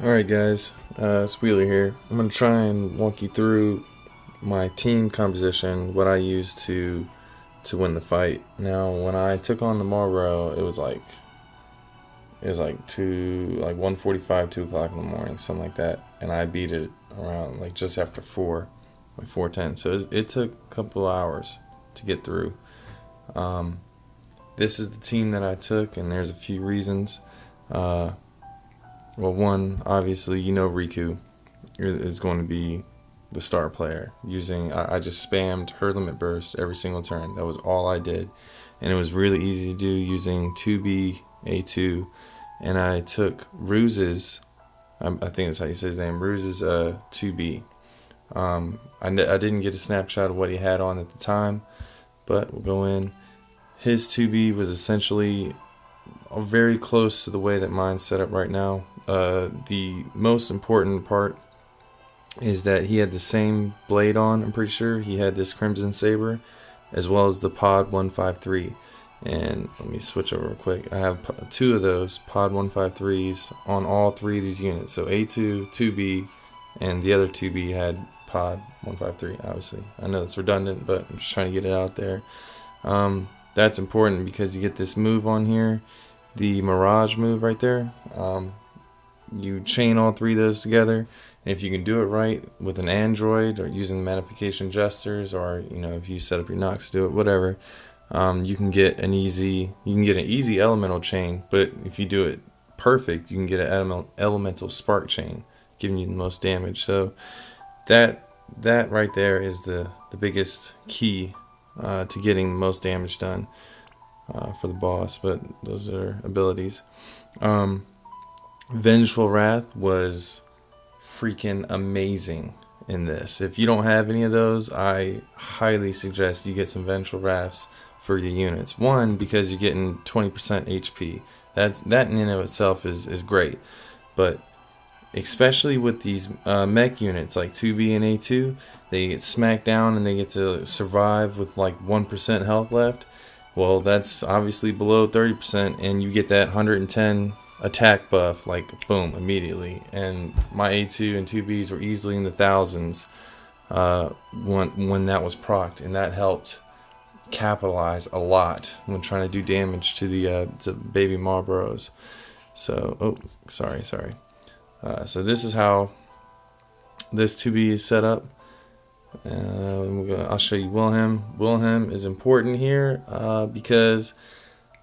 Alright guys, it's Wheeler here. I'm going to try and walk you through my team composition, what I used to win the fight. Now, when I took on the Malboro, it was like 1:45, 2 o'clock in the morning, something like that, and I beat it around like just after 4, like 4:10. So it took a couple of hours to get through. This is the team that I took, and there's a few reasons. Well, one, obviously, Riku is going to be the star player. I just spammed her limit burst every single turn. That was all I did. And it was really easy to do using 2B, A2. And I took Rhuse's, I think that's how you say his name, Rhuse's 2B. I didn't get a snapshot of what he had on at the time, but we'll go in. His 2B was essentially very close to the way that mine's set up right now. The most important part is that he had the same blade on. I'm pretty sure he had this Crimson Saber as well as the Pod 153. And let me switch over real quick. I have two of those Pod 153s on all three of these units. So A2, 2B, and the other 2B had Pod 153, obviously. I know it's redundant, but I'm just trying to get it out there. That's important because you get this move on here, the Mirage move right there. You chain all three of those together, and if you can do it right with an Android or using magnification gestures, or if you set up your Nox to do it, whatever, you can get an easy elemental chain. But if you do it perfect, you can get an elemental spark chain, giving you the most damage. So that right there is the biggest key to getting the most damage done for the boss. But those are abilities. Vengeful Wrath was freaking amazing in this. If you don't have any of those, I highly suggest you get some Vengeful Wraths for your units. One, because you're getting 20% HP. That in and of itself is great. But especially with these mech units like 2B and A2, they get smacked down and they get to survive with like 1% health left. Well, that's obviously below 30%, and you get that 110 attack buff, like boom, immediately. And my A2 and 2Bs were easily in the thousands when that was procced, and that helped capitalize a lot when trying to do damage to the baby Malboros. So, sorry. So this is how this 2B is set up. I'll show you Wilhelm. Wilhelm is important here because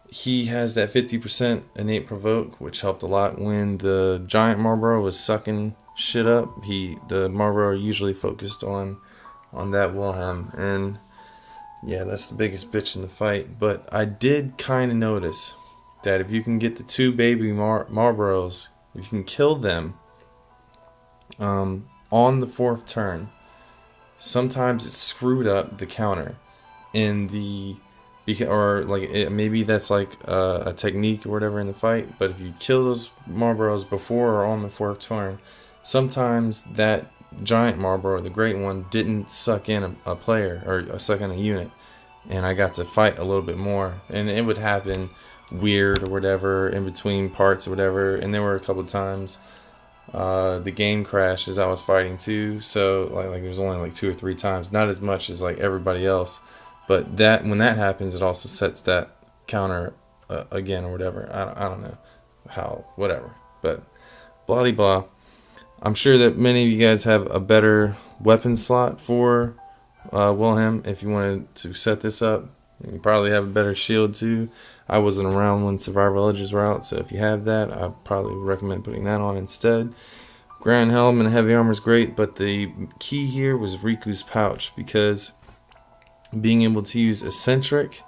he has that 50% innate provoke, which helped a lot when the giant Malboro was sucking shit up. The Malboro usually focused on that Wilhelm, and yeah, that's the biggest bitch in the fight. But I did kind of notice that if you can get the two baby Malboros, if you can kill them on the fourth turn, sometimes it's screwed up the counter in the. Or maybe that's like a technique or whatever in the fight. But if you kill those Malboros before or on the fourth turn, sometimes that giant Malboro, the great one, didn't suck in a player or suck in a unit, and I got to fight a little bit more. And it would happen weird or whatever in between parts or whatever. And there were a couple of times the game crashed as I was fighting too. So like there was only like 2 or 3 times, not as much as like everybody else. But when that happens, it also sets that counter again or whatever. I don't know how, whatever. But blah blah. I'm sure that many of you guys have a better weapon slot for Wilhelm if you wanted to set this up. You probably have a better shield too. I wasn't around when Survival Edges were out, so if you have that, I probably would recommend putting that on instead. Ground Helm and Heavy Armor is great, but the key here was Riku's pouch, because being able to use Eccentric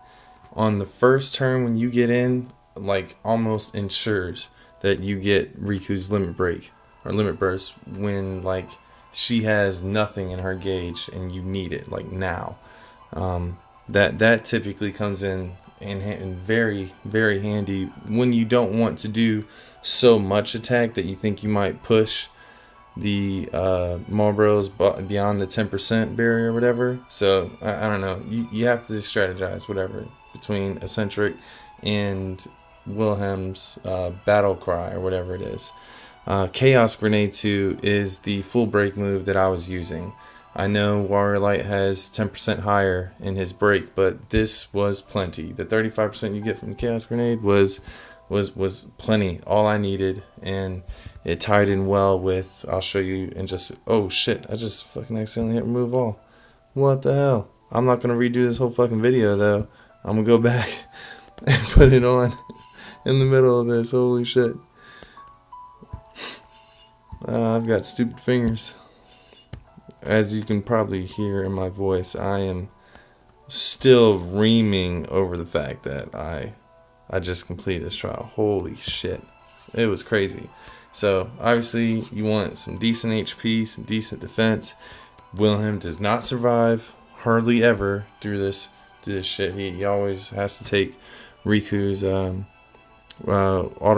on the first turn when you get in, like, almost ensures that you get Riku's limit break or limit burst when like she has nothing in her gauge and you need it like now. That typically comes in very, very handy when you don't want to do so much attack that you think you might push the Malboros beyond the 10% barrier or whatever. So I don't know, you have to strategize whatever between Eccentric and Wilhelm's battle cry or whatever it is. Chaos Grenade 2 is the full break move that I was using. I know Warrior Light has 10% higher in his break, but this was plenty. The 35% you get from the Chaos Grenade was plenty, all I needed, and it tied in well with, I'll show you in just, oh shit, I just fucking accidentally hit remove all. What the hell? I'm not going to redo this whole fucking video though. I'm going to go back and put it on in the middle of this, holy shit. I've got stupid fingers. As you can probably hear in my voice, I am still reaming over the fact that I just completed this trial. Holy shit. It was crazy. So, obviously, you want some decent HP, some decent defense. Wilhelm does not survive hardly ever through this shit. He always has to take Riku's auto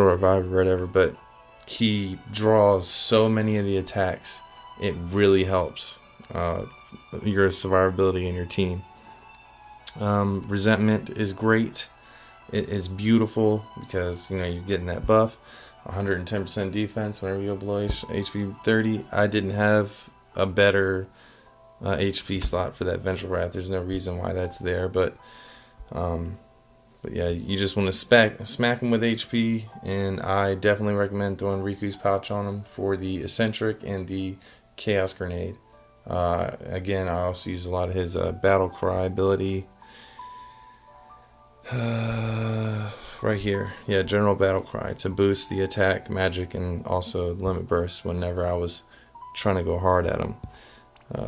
revive or whatever, but he draws so many of the attacks. It really helps your survivability in your team. Resentment is great. It is beautiful because, you know, you're getting that buff. 110% defense whenever you go below HP 30. I didn't have a better HP slot for that Vengeful Wrath. There's no reason why that's there, but yeah, you just want to smack him with HP, and I definitely recommend throwing Riku's Pouch on him for the Eccentric and the Chaos Grenade. Again, I also use a lot of his Battle Cry ability. Right here, yeah, General Battle Cry to boost the attack, magic, and also limit burst whenever I was trying to go hard at him.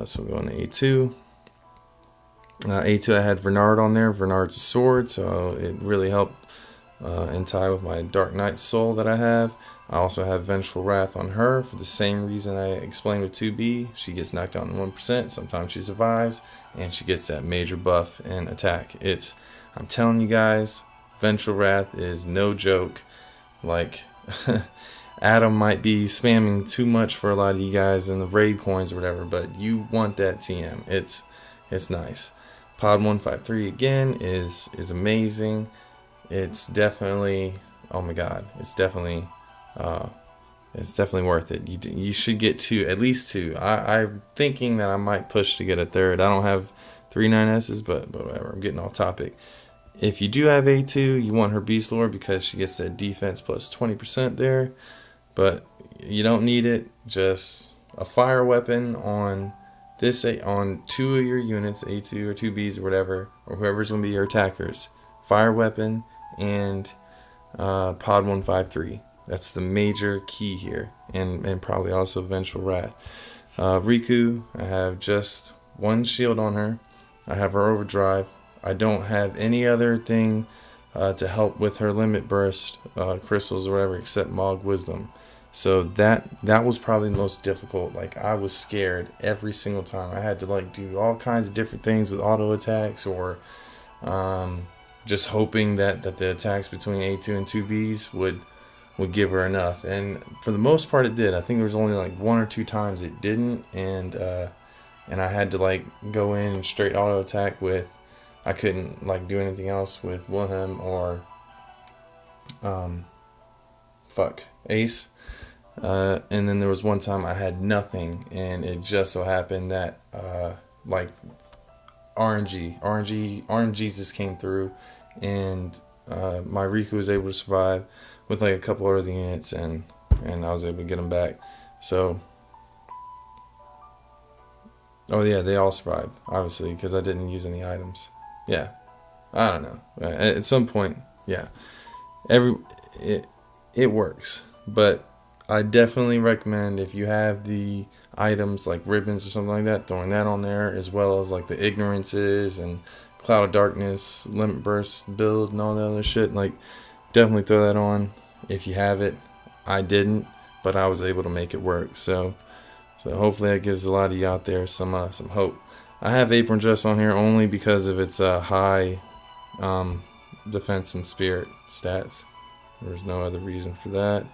So we're going to A2. A2, I had Vernard on there. Vernard's a sword, so it really helped in tie with my Dark Knight Soul that I have. I also have Vengeful Wrath on her for the same reason I explained with 2B. She gets knocked down to 1%. Sometimes she survives, and she gets that major buff and attack. I'm telling you guys, Vengeful Wrath is no joke. Like, Adam might be spamming too much for a lot of you guys in the raid coins or whatever, but you want that TM. It's nice. Pod 153 again is amazing. It's definitely, oh my god, it's definitely worth it. You should get two, at least two. I'm thinking that I might push to get a third. I don't have 3 9S's, but whatever. I'm getting off topic. If you do have A2, you want her Beast Lord because she gets that defense plus 20% there, but you don't need it. Just a fire weapon on on 2 of your units, A2 or 2Bs or whatever, or whoever's going to be your attackers. Fire weapon and Pod 153. That's the major key here, and probably also Vengeful Wrath. Riku, I have just 1 shield on her. I have her overdrive. I don't have any other thing to help with her limit burst, crystals or whatever, except Mog Wisdom. So that was probably the most difficult. Like, I was scared every single time. I had to like do all kinds of different things with auto attacks, or just hoping that the attacks between A2 and 2Bs would give her enough. And for the most part, it did. I think there was only like 1 or 2 times it didn't, and I had to like go in and straight auto attack with. I couldn't like do anything else with Wilhelm or Ace. And then there was one time I had nothing, and it just so happened that like RNG Jesus came through, and my Riku was able to survive with like a couple other units, and I was able to get them back. So, oh yeah, they all survived, obviously, because I didn't use any items. Yeah, I don't know. At some point, yeah, it works, but I definitely recommend, if you have the items like ribbons or something like that, throwing that on there, as well as like the ignorances and Cloud of Darkness, Limit Burst build, and all that other shit. Like, definitely throw that on if you have it. I didn't, but I was able to make it work. So hopefully that gives a lot of you out there some hope. I have Apron Dress on here only because of its high defense and spirit stats. There's no other reason for that.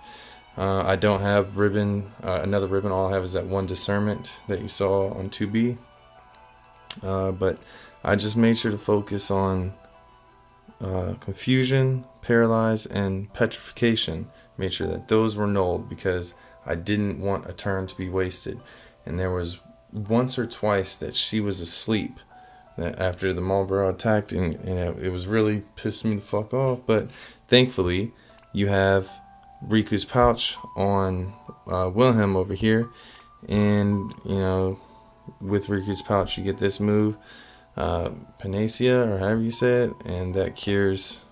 I don't have ribbon, another ribbon. All I have is that 1 discernment that you saw on 2B. But I just made sure to focus on confusion, paralyze, and petrification. made sure that those were nulled because I didn't want a turn to be wasted. And there was once or twice that she was asleep after the Malboro attacked, and it was really pissing me the fuck off. But thankfully, you have Riku's pouch on Wilhelm over here, and with Riku's pouch you get this move, Panacea or however you say it, and that cures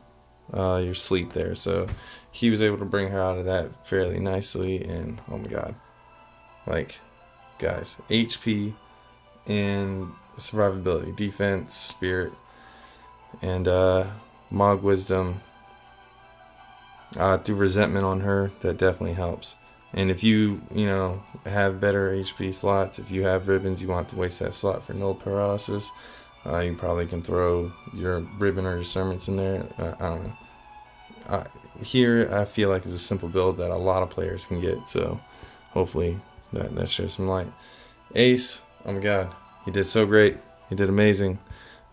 your sleep there. So he was able to bring her out of that fairly nicely, and oh my god, like, guys, HP and survivability, defense, spirit, and Mog Wisdom through resentment on her, that definitely helps. And if you have better HP slots, if you have ribbons, you won't have to waste that slot for null paralysis. You probably can throw your ribbon or your sermons in there. I don't know. Here I feel like it's a simple build that a lot of players can get, so hopefully that shows some light. Ace, oh my god, he did so great. He did amazing.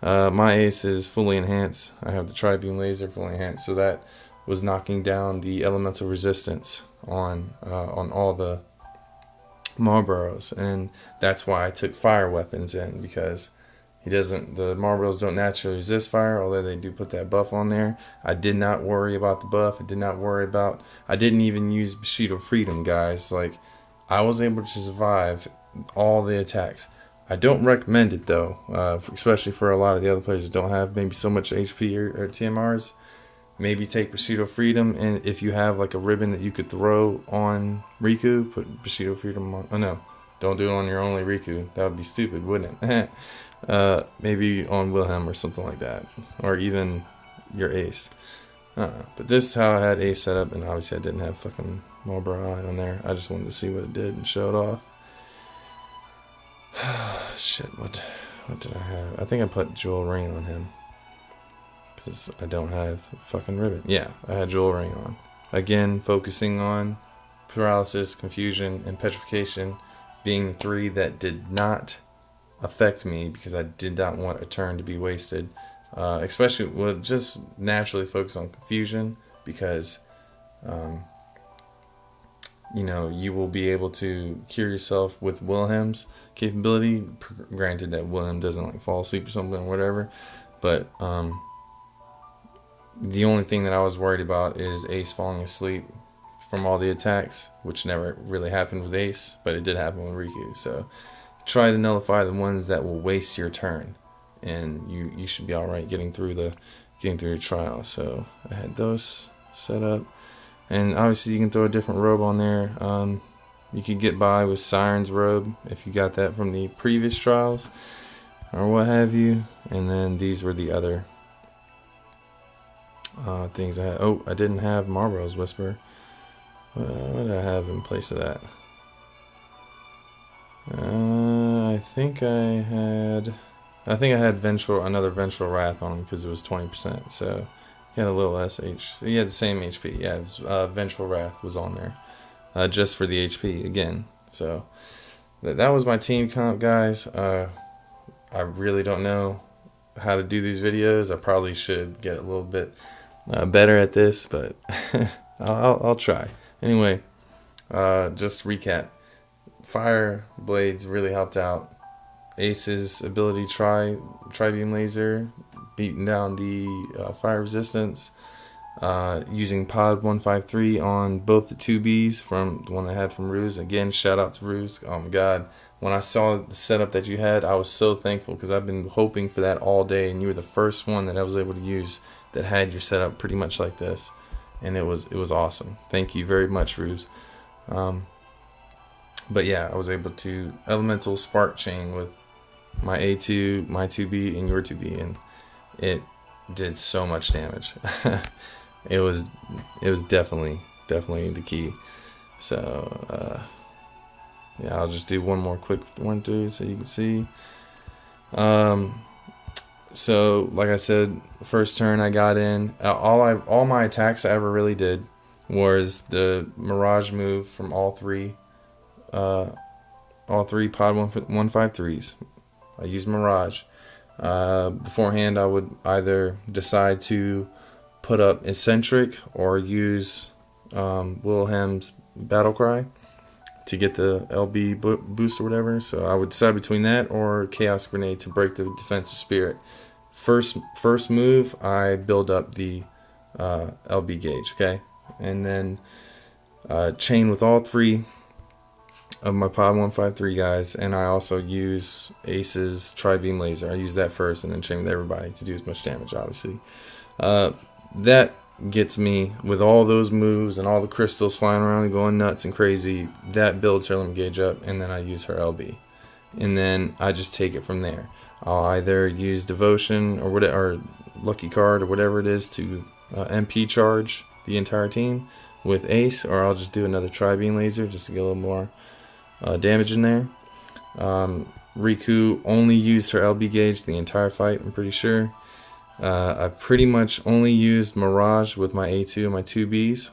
My ace is fully enhanced. I have the tri-beam laser fully enhanced, so that was knocking down the elemental resistance on all the Malboros, and that's why I took fire weapons in, because the Malboros don't naturally resist fire, although they do put that buff on there. I did not worry about the buff. I didn't even use Bushido Freedom, guys. Like, I was able to survive all the attacks. I don't recommend it though, especially for a lot of the other players that don't have maybe so much HP or TMRs. Maybe take Bushido Freedom, and if you have like a ribbon that you could throw on Riku, put Bushido Freedom on. Oh no, don't do it on your only Riku. That would be stupid, wouldn't it? Maybe on Wilhelm or something like that, or even your ace. But this is how I had ace set up, and obviously I didn't have fucking Malboro Eye on there. I just wanted to see what it did and show it off. Shit, what did I have? I think I put Jewel Ring on him, because I don't have fucking ribbon. Yeah, I had Jewel Ring on. Again, focusing on paralysis, confusion, and petrification being the three that did not affect me, because I did not want a turn to be wasted. Especially with just naturally focus on confusion, because you will be able to cure yourself with Wilhelm's capability, granted that Wilhelm doesn't like fall asleep or something or whatever, but the only thing that I was worried about is Ace falling asleep from all the attacks, which never really happened with Ace, but it did happen with Riku. So try to nullify the ones that will waste your turn, and you should be alright getting through your trial. So I had those set up, and obviously you can throw a different robe on there. You could get by with Siren's robe if you got that from the previous trials or what have you. And then these were the other things I had. Oh, I didn't have Malboro's Whisper. What did I have in place of that? I think I had another Vengeful Wrath on him, because it was 20%. So he had a little less he had the same HP. Yeah, it was, Vengeful Wrath was on there. Just for the HP again. So that was my team comp, guys. I really don't know how to do these videos. I probably should get a little bit better at this, but I'll try. Anyway, just recap. Fire Blades really helped out. Ace's ability tri-beam laser, beating down the fire resistance. Using pod 153 on both the 2Bs from the one I had from Rhuse. Again, shout out to Rhuse. Oh my god, when I saw the setup that you had, I was so thankful, because I've been hoping for that all day, and you were the first one that I was able to use that had your setup pretty much like this, and it was awesome. Thank you very much, Rhuse. But yeah, I was able to elemental spark chain with my A2, my 2B, and your 2B, and it did so much damage. It was definitely the key. So yeah, I'll just do one more quick run through so you can see. So like I said, first turn I got in, all my attacks I ever really did was the Mirage move from all three pod 153s. I used Mirage. Beforehand, I would either decide to put up Eccentric or use Wilhelm's battle cry to get the LB boost or whatever. So I would decide between that or Chaos Grenade to break the defensive spirit. First move, I build up the LB gauge, okay? And then chain with all 3 of my Pod 153 guys, and I also use Ace's Tri-Beam Laser. I use that first and then chain with everybody to do as much damage, obviously. That gets me, with all those moves and all the crystals flying around and going nuts and crazy, that builds her limit gauge up, and then I use her LB. And then I just take it from there. I'll either use Devotion or whatever, or Lucky Card or whatever it is to MP charge the entire team with Ace, or I'll just do another Tri-Beam Laser just to get a little more damage in there. Riku only used her LB gauge the entire fight, I'm pretty sure. I pretty much only used Mirage with my A2 and my 2Bs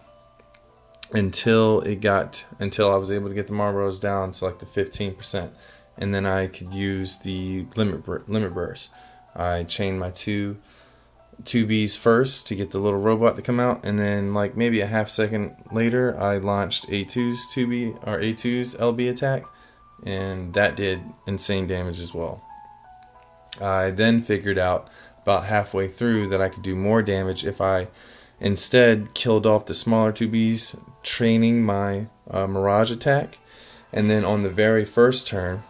until I was able to get the Malboros down to like the 15%, and then I could use the limit burst. I chained my 2Bs first to get the little robot to come out, and then like maybe a half second later I launched A2's LB attack, and that did insane damage as well. I then figured out about halfway through that I could do more damage if I instead killed off the smaller 2Bs, training my Mirage attack, and then on the very first turn,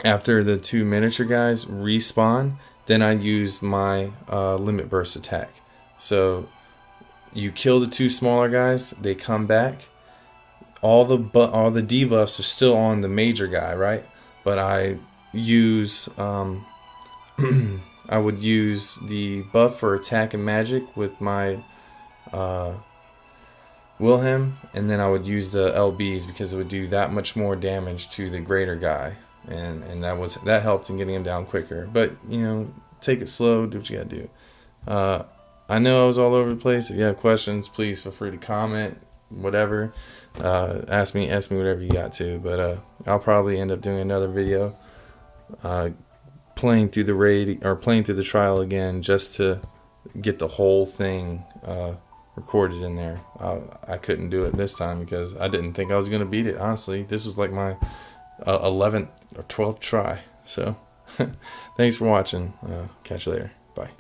after the 2 miniature guys respawn, then I used my limit burst attack. So you kill the 2 smaller guys, they come back. All the debuffs are still on the major guy, right? But I use I would use the buff for attack and magic with my Wilhelm, and then I would use the LBs because it would do that much more damage to the greater guy, and that helped in getting him down quicker. But take it slow, do what you gotta do. I know I was all over the place. If you have questions, please feel free to comment, whatever. Ask me whatever you got to. But I'll probably end up doing another video playing through the raid or playing through the trial again just to get the whole thing recorded in there. I couldn't do it this time because I didn't think I was gonna beat it. Honestly, this was like my 11th or 12th try. So thanks for watching. Catch you later. Bye.